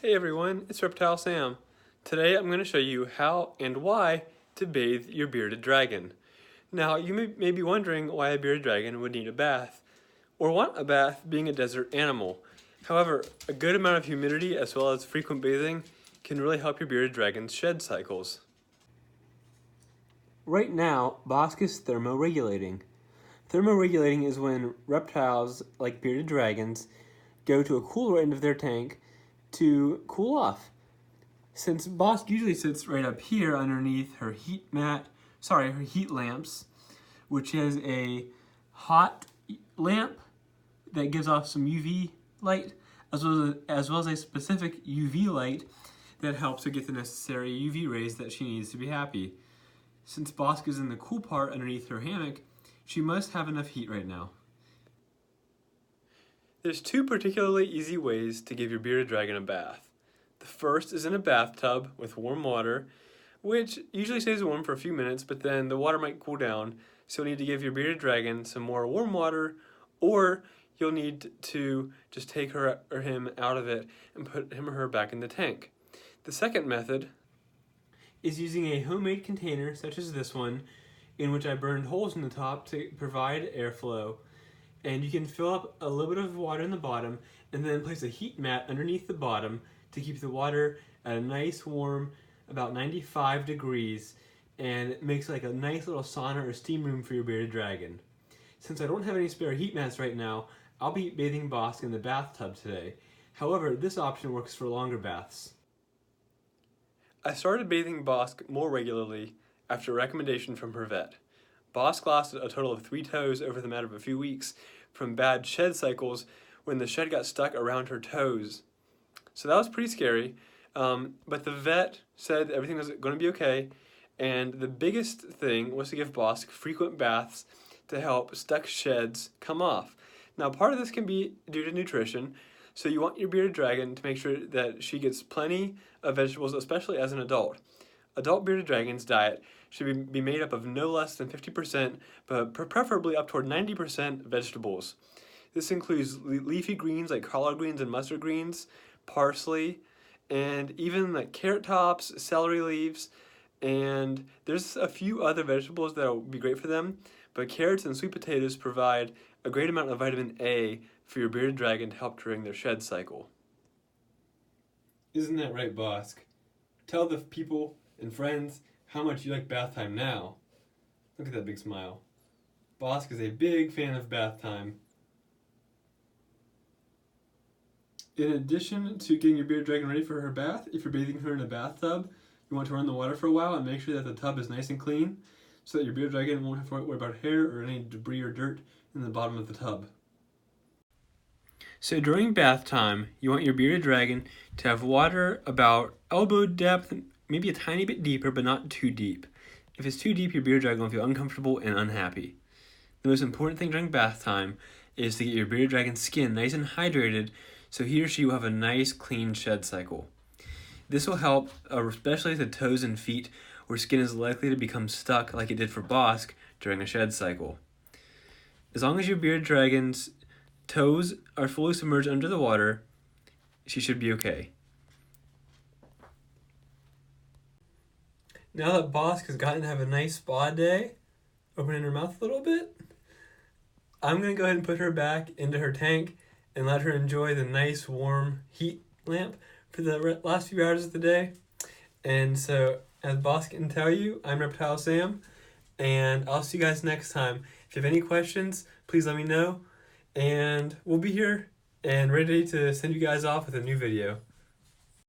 Hey everyone, it's Reptile Sam. Today I'm going to show you how and why to bathe your bearded dragon. Now you may be wondering why a bearded dragon would need a bath, or want a bath being a desert animal. However, a good amount of humidity as well as frequent bathing can really help your bearded dragon's shed cycles. Right now, Bossk is thermoregulating. Thermoregulating is when reptiles, like bearded dragons, go to a cooler end of their tank to cool off. Since Bossk usually sits right up here underneath her heat lamps, which is a hot lamp that gives off some UV light, as well as a specific UV light that helps her get the necessary UV rays that she needs to be happy. Since Bossk is in the cool part underneath her hammock, she must have enough heat right now. There's two particularly easy ways to give your bearded dragon a bath. The first is in a bathtub with warm water, which usually stays warm for a few minutes, but then the water might cool down, so you'll need to give your bearded dragon some more warm water, or you'll need to just take her or him out of it and put him or her back in the tank. The second method is using a homemade container such as this one, in which I burned holes in the top to provide airflow. And you can fill up a little bit of water in the bottom and then place a heat mat underneath the bottom to keep the water at a nice warm, about 95 degrees, and it makes like a nice little sauna or steam room for your bearded dragon. Since I don't have any spare heat mats right now, I'll be bathing Bossk in the bathtub today. However, this option works for longer baths. I started bathing Bossk more regularly after a recommendation from her vet. Bossk lost a total of 3 toes over the matter of a few weeks from bad shed cycles when the shed got stuck around her toes. So that was pretty scary, but the vet said everything was going to be okay, and the biggest thing was to give Bossk frequent baths to help stuck sheds come off. Now, part of this can be due to nutrition, so you want your bearded dragon to make sure that she gets plenty of vegetables, especially as an adult. Adult bearded dragon's diet should be made up of no less than 50%, but preferably up toward 90% vegetables. This includes leafy greens like collard greens and mustard greens, parsley, and even like carrot tops, celery leaves, and there's a few other vegetables that will be great for them, but carrots and sweet potatoes provide a great amount of vitamin A for your bearded dragon to help during their shed cycle. Isn't that right, Bossk? Tell the people and friends how much you like bath time now. Look at that big smile. Bossk is a big fan of bath time. In addition to getting your bearded dragon ready for her bath, if you're bathing her in a bathtub, you want to run the water for a while and make sure that the tub is nice and clean so that your bearded dragon won't have to worry about hair or any debris or dirt in the bottom of the tub. So during bath time, you want your bearded dragon to have water about elbow depth, maybe a tiny bit deeper, but not too deep. If it's too deep, your bearded dragon will feel uncomfortable and unhappy. The most important thing during bath time is to get your bearded dragon's skin nice and hydrated so he or she will have a nice clean shed cycle. This will help, especially the toes and feet, where skin is likely to become stuck like it did for Bossk during a shed cycle. As long as your bearded dragon's toes are fully submerged under the water, she should be okay. Now that Bossk has gotten to have a nice spa day, opening her mouth a little bit, I'm going to go ahead and put her back into her tank and let her enjoy the nice warm heat lamp for the last few hours of the day. And so, as Bossk can tell you, I'm Reptile Sam, and I'll see you guys next time. If you have any questions, please let me know, and we'll be here and ready to send you guys off with a new video.